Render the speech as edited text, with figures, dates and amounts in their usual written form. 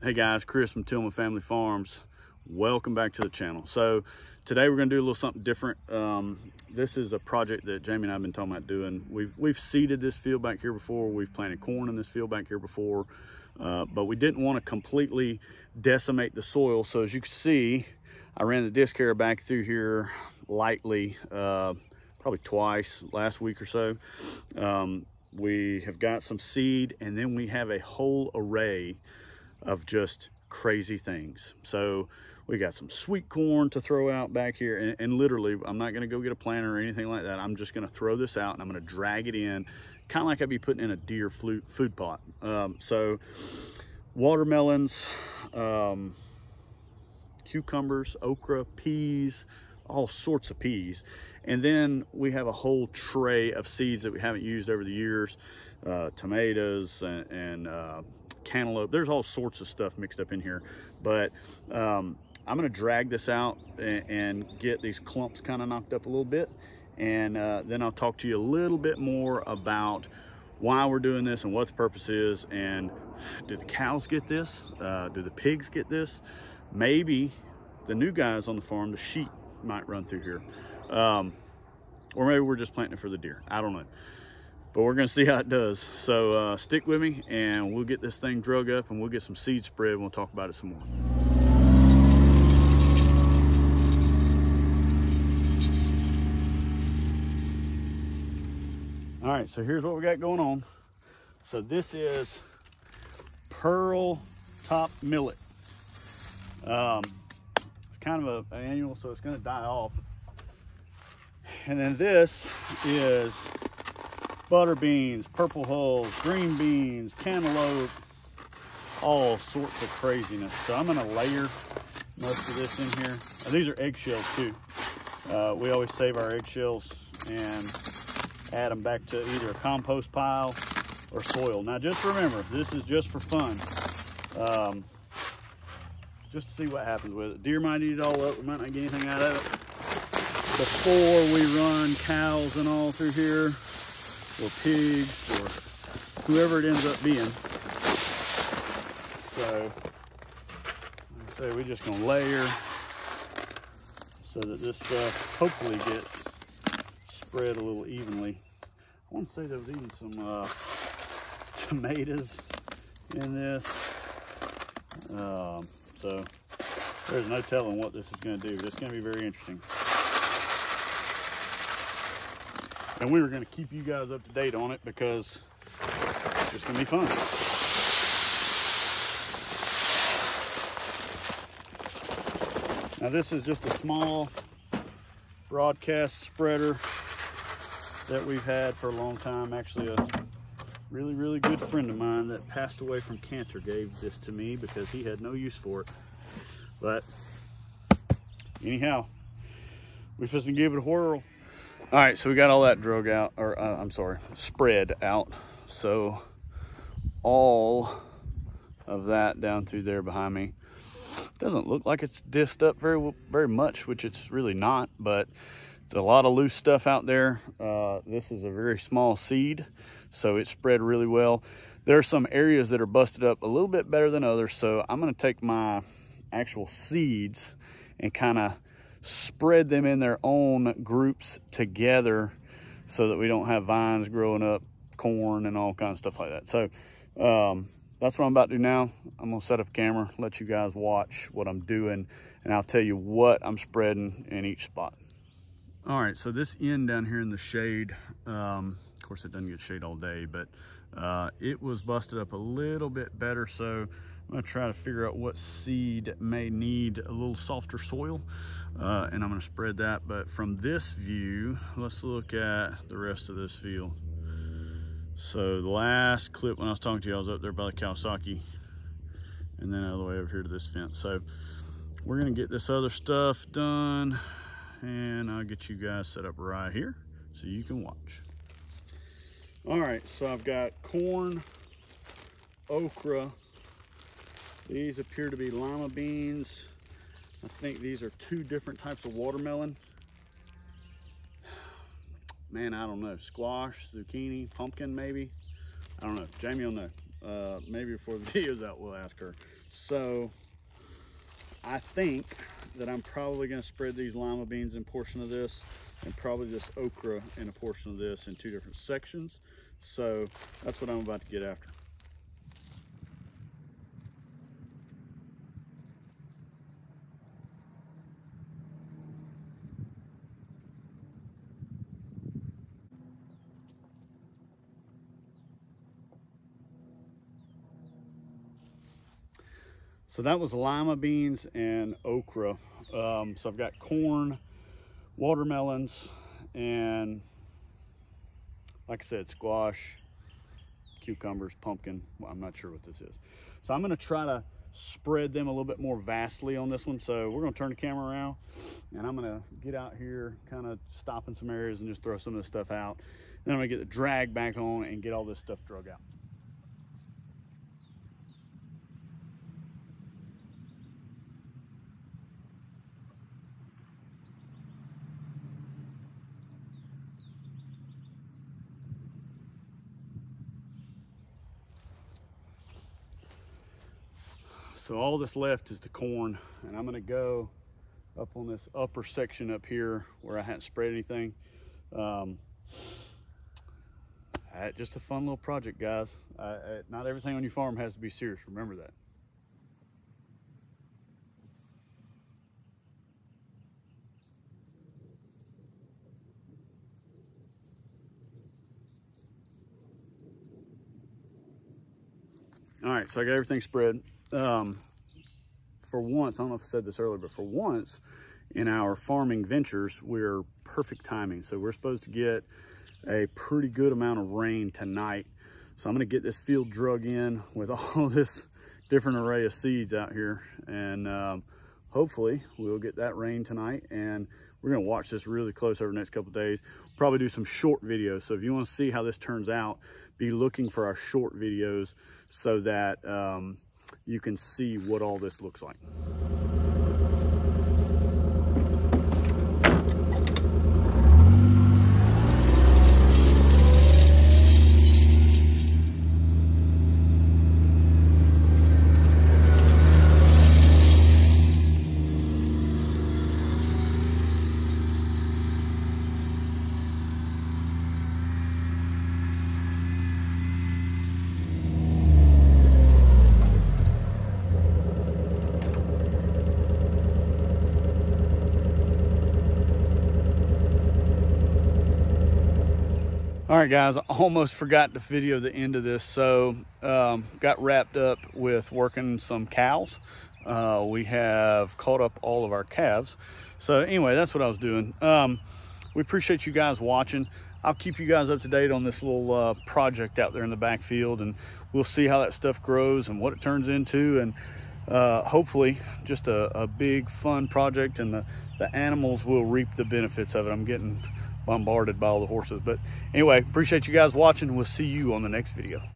Hey guys, Chris from Tillman Family Farms. Welcome back to the channel. So today we're going to do a little something different. This is a project that Jamie and I have been talking about doing. We've seeded this field back here before. We've planted corn in this field back here before, but we didn't want to completely decimate the soil. So as you can see, I ran the disc harrow back through here lightly, probably twice last week or so. We have got some seed, and then we have a whole array of just crazy things. So we got some sweet corn to throw out back here, and literally I'm not going to go get a planter or anything like that. I'm just going to throw this out and I'm going to drag it in, kind of like I'd be putting in a deer food plot. So watermelons, cucumbers, okra, peas, all sorts of peas. And then we have a whole tray of seeds that we haven't used over the years, tomatoes and cantaloupe. There's all sorts of stuff mixed up in here, but I'm gonna drag this out and get these clumps kind of knocked up a little bit, and then I'll talk to you a little bit more about why we're doing this and what the purpose is, and do the cows get this? Do the pigs get this? Maybe the new guys on the farm, the sheep, might run through here, or maybe we're just planting it for the deer. I don't know, but we're gonna see how it does. So stick with me and we'll get this thing drug up and we'll get some seed spread and we'll talk about it some more. All right, so here's what we got going on. So this is pearl top millet. It's kind of an annual, so it's gonna die off. And then this is butter beans, purple hulls, green beans, cantaloupe, all sorts of craziness. So I'm gonna layer most of this in here. And these are eggshells too. We always save our eggshells and add them back to either a compost pile or soil. Now just remember, this is just for fun. Just to see what happens with it. Deer might eat it all up, we might not get anything out of it before we run cows and all through here, or pigs, or whoever it ends up being. So, like I say, we're just gonna layer so that this stuff hopefully gets spread a little evenly. I want to say there was even some tomatoes in this. So there's no telling what this is going to do. It's going to be very interesting. And we were going to keep you guys up to date on it because it's just going to be fun. Now this is just a small broadcast spreader that we've had for a long time. Actually, a really good friend of mine that passed away from cancer gave this to me because he had no use for it. But anyhow, we're just gonna give it a whirl. All right, so we got all that drug out, or I'm sorry, spread out. So all of that down through there behind me. Doesn't look like it's disced up very much, which it's really not, but it's a lot of loose stuff out there. This is a very small seed, so it spread really well. There are some areas that are busted up a little bit better than others, so I'm gonna take my actual seeds and kind of spread them in their own groups together so that we don't have vines growing up, corn and all kinds of stuff like that. So that's what I'm about to do now. I'm gonna set up a camera, let you guys watch what I'm doing, and I'll tell you what I'm spreading in each spot. All right, so this end down here in the shade, of course it doesn't get shade all day, but it was busted up a little bit better. So I'm gonna try to figure out what seed may need a little softer soil, and I'm gonna spread that. But from this view, let's look at the rest of this field. So the last clip when I was talking to you, I was up there by the Kawasaki, and then all the way over here to this fence. So we're gonna get this other stuff done, and I'll get you guys set up right here so you can watch. All right, so I've got corn, okra. These appear to be lima beans. I think these are two different types of watermelon. Man, I don't know. Squash, zucchini, pumpkin maybe. I don't know. Jamie will know. Maybe before the video's out, we'll ask her. So I think that I'm probably going to spread these lima beans in a portion of this, and probably this okra in a portion of this in 2 different sections. So that's what I'm about to get after. So that was lima beans and okra. So I've got corn, watermelons, and like I said, squash, cucumbers, pumpkin. Well, I'm not sure what this is. So I'm gonna try to spread them a little bit more vastly on this one. So we're gonna turn the camera around and I'm gonna get out here, kind of stop in some areas and just throw some of this stuff out. Then I'm gonna get the drag back on and get all this stuff drug out. So all that's left is the corn, and I'm gonna go up on this upper section up here where I hadn't spread anything. Just a fun little project, guys. Not everything on your farm has to be serious, remember that. All right, so I got everything spread. For once, I don't know if I said this earlier, but for once in our farming ventures, we're perfect timing. So we're supposed to get a pretty good amount of rain tonight. So I'm gonna get this field drug in with all this different array of seeds out here. And hopefully we'll get that rain tonight. And we're gonna watch this really close over the next couple of days. Probably do some short videos. So if you wanna see how this turns out, be looking for our short videos so that you can see what all this looks like. All right, guys, I almost forgot to video the end of this. So got wrapped up with working some cows. We have caught up all of our calves. So anyway, that's what I was doing. We appreciate you guys watching. I'll keep you guys up to date on this little project out there in the backfield, and we'll see how that stuff grows and what it turns into. And hopefully just a big fun project, and the animals will reap the benefits of it. I'm getting bombarded by all the horses. But anyway, appreciate you guys watching. We'll see you on the next video.